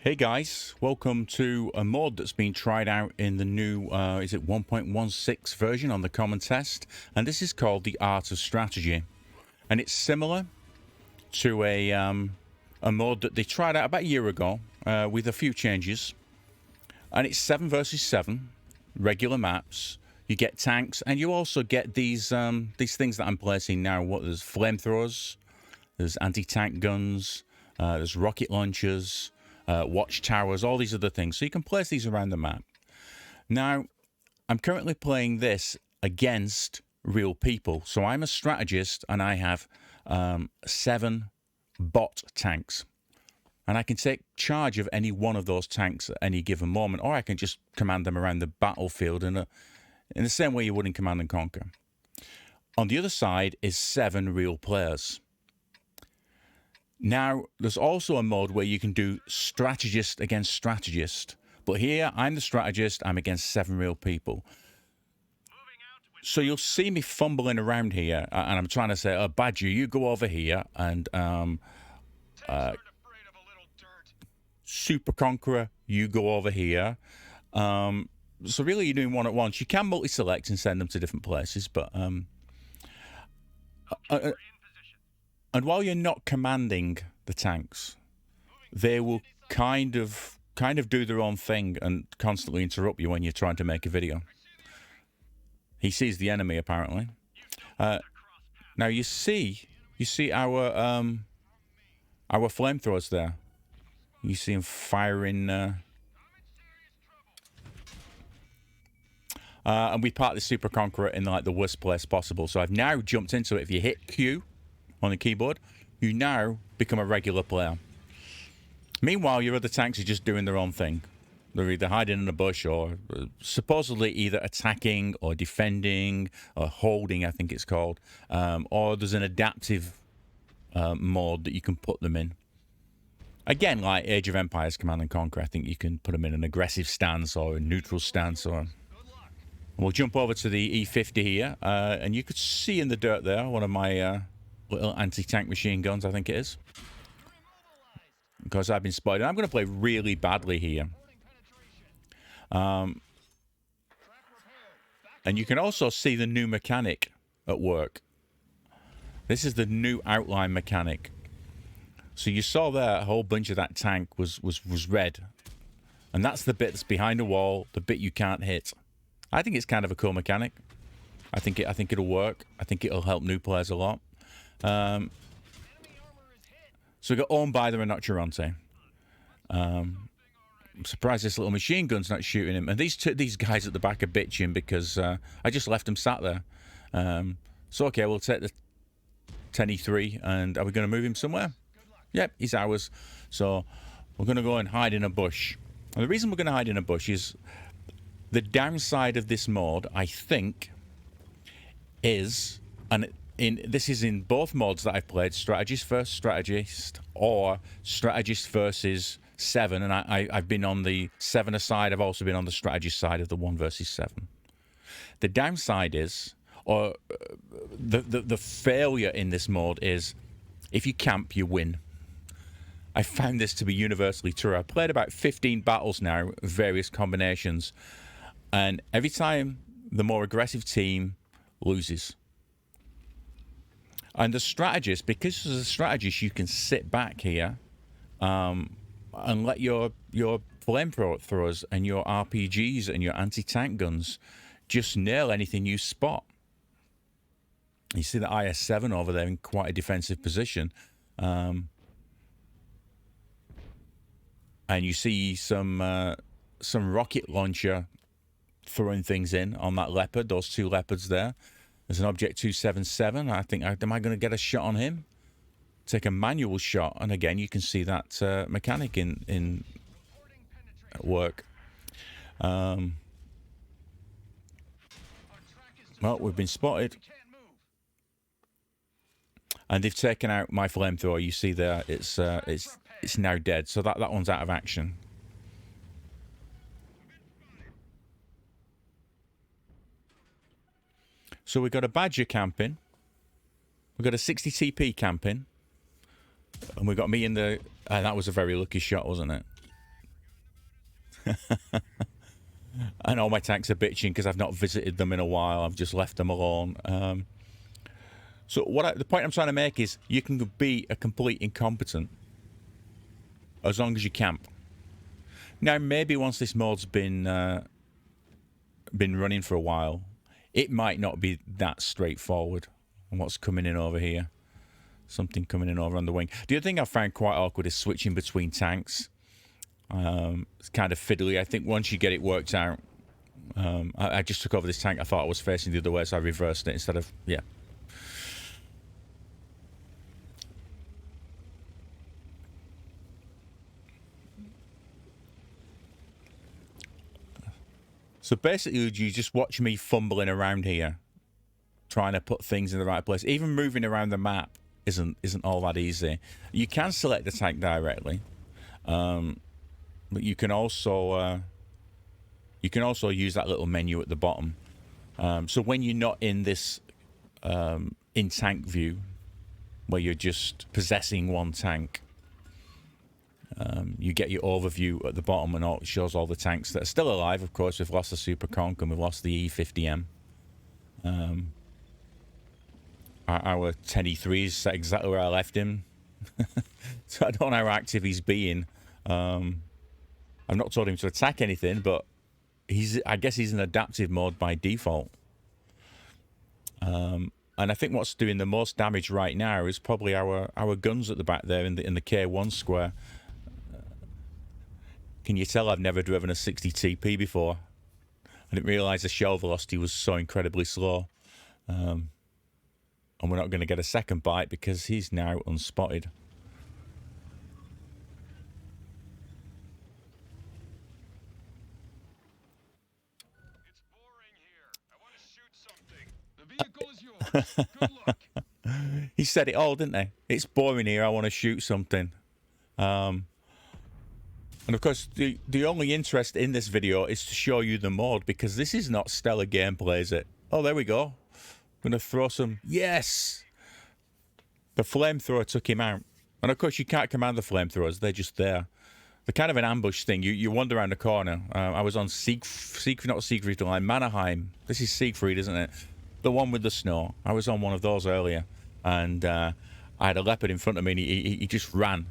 Hey guys, welcome to a mod that's been tried out in the new, is it 1.16 version on the common test, and this is called the Art of Strategy, and it's similar to a mod that they tried out about a year ago with a few changes, and it's 7 versus 7 regular maps. You get tanks, and you also get these things that I'm placing now. There's flamethrowers, there's anti-tank guns, there's rocket launchers. Watchtowers, all these other things. So you can place these around the map. Now, I'm currently playing this against real people. So I'm a strategist and I have 7 bot tanks. And I can take charge of any one of those tanks at any given moment, or I can just command them around the battlefield in the same way you would in Command and Conquer. On the other side is 7 real players. Now, there's also a mode where you can do strategist against strategist. But here, I'm the strategist, I'm against 7 real people. So you'll see me fumbling around here, and I'm trying to say, oh, Badger, you go over here, and Super Conqueror, you go over here. So really, you're doing one at once. You can multi-select and send them to different places, but... and while you're not commanding the tanks, they will kind of do their own thing and constantly interrupt you when you're trying to make a video. He sees the enemy apparently. Now you see our flamethrowers there. You see him firing. And we parked the Super Conqueror in like the worst place possible. So I've now jumped into it. If you hit Q on the keyboard, you now become a regular player. Meanwhile, your other tanks are just doing their own thing. They're either hiding in a bush or supposedly either attacking or defending or holding, I think it's called. Or there's an adaptive mode that you can put them in. Again, like Age of Empires Command and Conquer, I think you can put them in an aggressive stance or a neutral stance. Or we'll jump over to the E50 here, and you could see in the dirt there one of my little anti-tank machine guns, I think it is. Because I've been spotted. I'm going to play really badly here. And you can also see the new mechanic at work. This is the new outline mechanic. So you saw there a whole bunch of that tank was red. And that's the bit that's behind the wall, the bit you can't hit. I think it's kind of a cool mechanic. I think it'll work. I think it'll help new players a lot. So we got owned by the Rinoceronte. I'm surprised this little machine gun's not shooting him. And these guys at the back are bitching because I just left them sat there. So okay, we'll take the 10E3 and are we going to move him somewhere? Yep, he's ours. So we're going to go and hide in a bush. And the reason we're going to hide in a bush is the downside of this mode, I think, is... this is in both modes that I've played, strategist versus strategist, or strategist versus 7, and I've been on the 7 side. I've also been on the strategist side of the 1 versus 7. The downside is, or the failure in this mode is, if you camp, you win. I found this to be universally true. I've played about 15 battles now, various combinations, and every time the more aggressive team loses. And the strategist, because as a strategist, you can sit back here and let your flamethrowers and your RPGs and your anti-tank guns just nail anything you spot. You see the IS-7 over there in quite a defensive position. And you see some rocket launcher throwing things in on that leopard, those 2 leopards there. There's an Object 277. I think, am I going to get a shot on him? Take a manual shot, and again, you can see that mechanic in at work. Well, we've been spotted, and they've taken out my flamethrower. You see there, it's now dead. So that one's out of action. So we've got a Badger camping. We've got a 60 TP camping. And we've got me in the... that was a very lucky shot, wasn't it? And all my tanks are bitching because I've not visited them in a while. I've just left them alone. So the point I'm trying to make is you can be a complete incompetent as long as you camp. Now, maybe once this mod's been running for a while, it might not be that straightforward. And what's coming in over here? Something coming in over on the wing. The other thing I found quite awkward is switching between tanks. It's kind of fiddly. I think once you get it worked out, I just took over this tank. I thought I was facing the other way, so I reversed it instead of, yeah. So basically, you just watch me fumbling around here, trying to put things in the right place. Even moving around the map isn't all that easy. You can select the tank directly, but you can also use that little menu at the bottom. So when you're not in this in tank view, where you're just possessing one tank, you get your overview at the bottom, and it shows all the tanks that are still alive. Of course, we've lost the Super Conk and we've lost the E50M. Our 10E3 is exactly where I left him. So I don't know how active he's being. I've not told him to attack anything, but I guess he's in adaptive mode by default. And I think what's doing the most damage right now is probably our guns at the back there in the K1 square. Can you tell I've never driven a 60 TP before? I didn't realise the shell velocity was so incredibly slow. And we're not going to get a second bite because he's now unspotted. It's boring here. I want to shoot something. The vehicle is yours. Good luck. He said it all, didn't he? It's boring here. I want to shoot something. And of course, the only interest in this video is to show you the mod, because this is not stellar gameplay, is it? Oh, there we go. I'm going to throw some... Yes! The flamethrower took him out. And of course, you can't command the flamethrowers. They're just there. They're kind of an ambush thing. You wander around the corner. I was on not Siegfried line, Mannerheim. This is Siegfried, isn't it? The one with the snow. I was on one of those earlier. And I had a leopard in front of me, and he just ran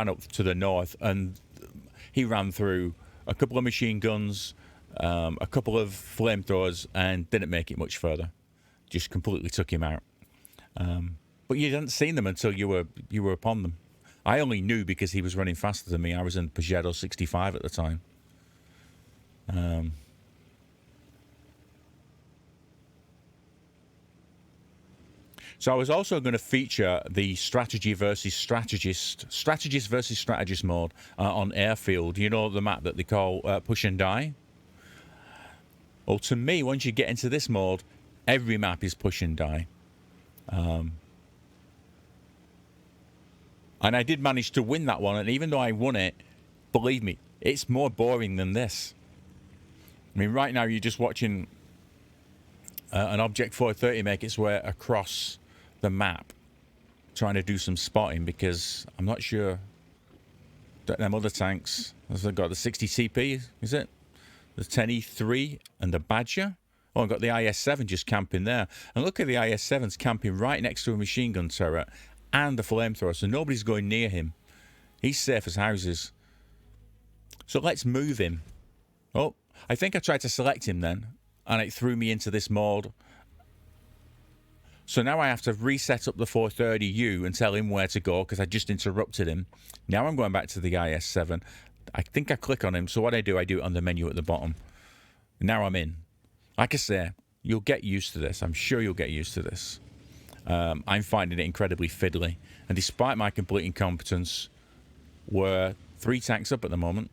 up to the north, and he ran through a couple of machine guns, a couple of flamethrowers, and didn't make it much further. Just completely took him out. But you hadn't seen them until you were upon them. I only knew because he was running faster than me. I was in Peugeot 65 at the time. So I was also going to feature the strategy versus strategist mode on Airfield. You know, the map that they call Push and Die? Well, to me, once you get into this mode, every map is Push and Die. And I did manage to win that one, and even though I won it, believe me, it's more boring than this. I mean, right now you're just watching an Object 430 make its way across the map, trying to do some spotting, because I'm not sure that them other tanks, they've got the 60 CP, is it? The 10E3 and the Badger. Oh, I've got the IS-7 just camping there. And look at the IS-7's camping right next to a machine gun turret and the flamethrower, so nobody's going near him. He's safe as houses. So let's move him. Oh, I think I tried to select him then, and it threw me into this mode. So now I have to reset up the 430U and tell him where to go, because I just interrupted him. Now I'm going back to the IS-7. I think I click on him, so what I do it on the menu at the bottom. Now I'm in. Like I say, you'll get used to this. I'm sure you'll get used to this. I'm finding it incredibly fiddly. And despite my complete incompetence, we're 3 tanks up at the moment.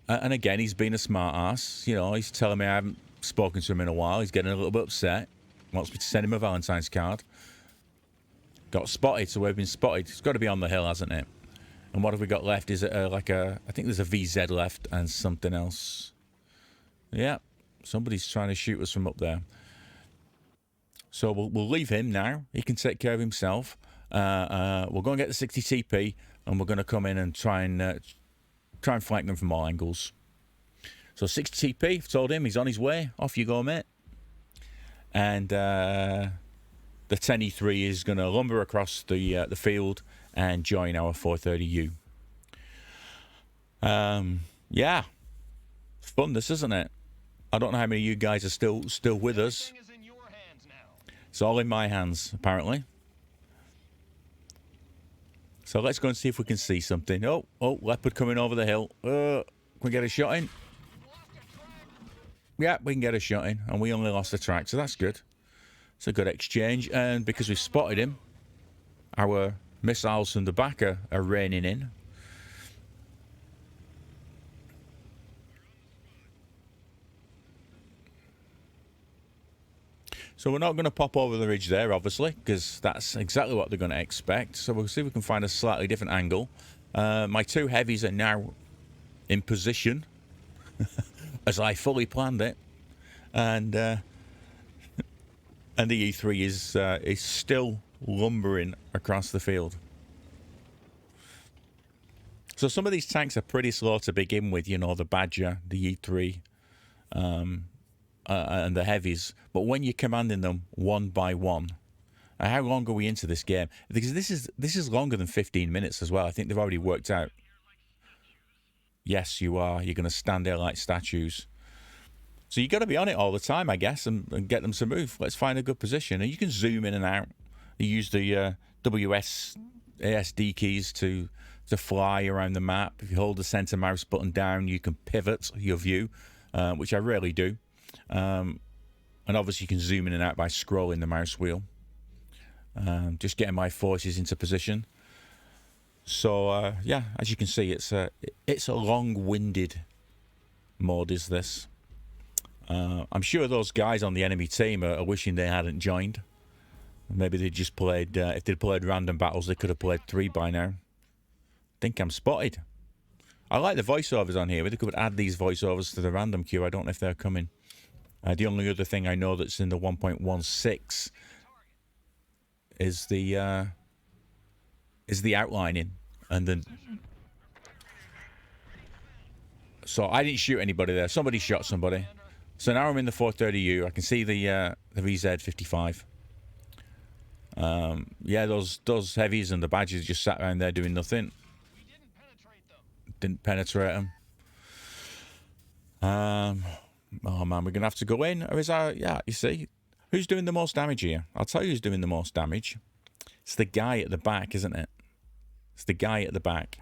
And again, he's been a smart ass. You know, he's telling me I haven't spoken to him in a while. He's getting a little bit upset. Wants me to send him a Valentine's card. Got spotted, so we've been spotted. It's got to be on the hill, hasn't it? And what have we got left? Is it I think there's a VZ left and something else. Yeah, somebody's trying to shoot us from up there. So we'll leave him now. He can take care of himself. We'll go and get the 60 TP. and we're going to come in and try and flank them from all angles. So 60 TP, I've told him he's on his way. Off you go, mate. And the 10E3 is going to lumber across the field and join our 430U. Yeah, it's fun, this, isn't it? I don't know how many of you guys are still with us. Everything is in your hands now. It's all in my hands, apparently. So let's go and see if we can see something. Oh, leopard coming over the hill. Can we get a shot in? Yeah, we can get a shot in, and we only lost the track, so that's good. It's a good exchange, and because we've spotted him, our missiles from the back are raining in. So we're not going to pop over the ridge there, obviously, because that's exactly what they're going to expect. So we'll see if we can find a slightly different angle. My two heavies are now in position, as I fully planned it, and the E3 is still lumbering across the field. So some of these tanks are pretty slow to begin with, you know, the Badger, the E3, and the heavies. But when you're commanding them one by one, how long are we into this game? Because this is longer than 15 minutes as well. I think they've already worked out. Yes, you are. You're going to stand there like statues. So you got to be on it all the time, I guess, and get them to move. Let's find a good position, and you can zoom in and out. You use the ASD keys to fly around the map. If you hold the center mouse button down, you can pivot your view, which I rarely do. And obviously you can zoom in and out by scrolling the mouse wheel. Just getting my forces into position. So yeah, as you can see, it's a long-winded mod, is this. I'm sure those guys on the enemy team are wishing they hadn't joined. Maybe they just played, if they'd played random battles, they could have played 3 by now. Think I'm spotted. I like the voiceovers on here, but they could add these voiceovers to the random queue. I don't know if they're coming. The only other thing I know that's in the 1.16 is the outlining, and then. So I didn't shoot anybody there. Somebody shot somebody. So now I'm in the 430U. I can see the VZ55. Yeah, those heavies and the badges just sat around there doing nothing. Didn't penetrate them. Oh man, we're gonna have to go in, or is our yeah? You see, who's doing the most damage here? I'll tell you who's doing the most damage. It's the guy at the back, isn't it? It's the guy at the back.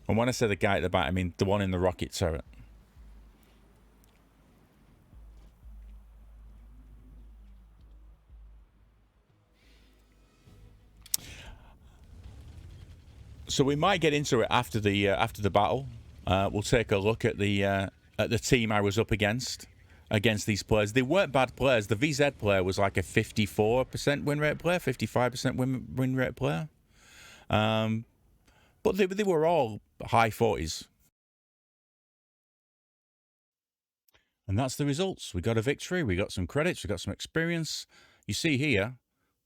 And when I say the guy at the back, I mean the one in the rocket turret. So we might get into it after the battle. We'll take a look at the team I was up against these players. They weren't bad players. The VZ player was like a 54% win rate player, 55% win rate player. But they were all high 40s. And that's the results. We got a victory. We got some credits. We got some experience. You see here,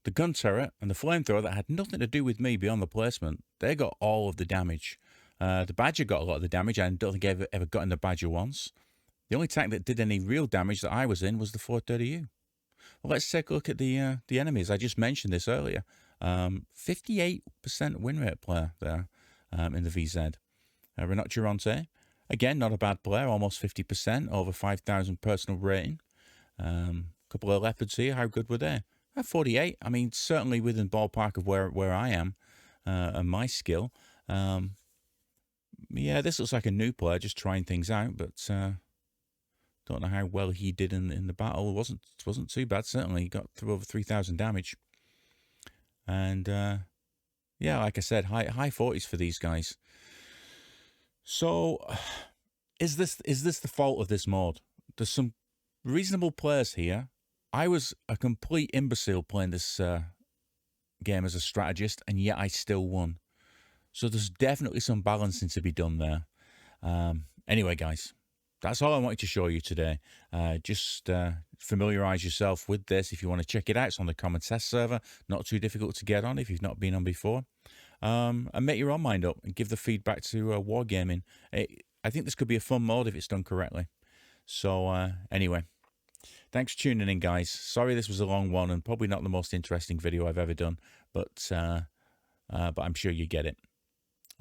the gun turret and the flamethrower that had nothing to do with me beyond the placement. They got all of the damage. The Badger got a lot of the damage. I don't think I ever got in the Badger once. The only tank that did any real damage that I was in was the 430U. Well, let's take a look at the enemies. I just mentioned this earlier. 58% win rate player there in the VZ. Rinoceronte, again, not a bad player, almost 50%, over 5,000 personal rating. Couple of leopards here, how good were they? 48, I mean, certainly within ballpark of where I am and my skill. Yeah, this looks like a new player, just trying things out, but don't know how well he did in the battle. It wasn't too bad, certainly. He got through over 3,000 damage. And yeah, like I said, high 40s for these guys. So, is this the fault of this mod? There's some reasonable players here. I was a complete imbecile playing this game as a strategist, and yet I still won. So there's definitely some balancing to be done there. Anyway, guys, that's all I wanted to show you today. Just familiarize yourself with this. If you want to check it out, it's on the common test server. Not too difficult to get on if you've not been on before. And make your own mind up and give the feedback to Wargaming. I think this could be a fun mode if it's done correctly. So anyway, thanks for tuning in, guys. Sorry this was a long one and probably not the most interesting video I've ever done, but I'm sure you get it.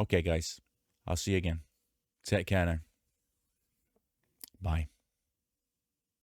Okay, guys, I'll see you again. Take care now. Bye.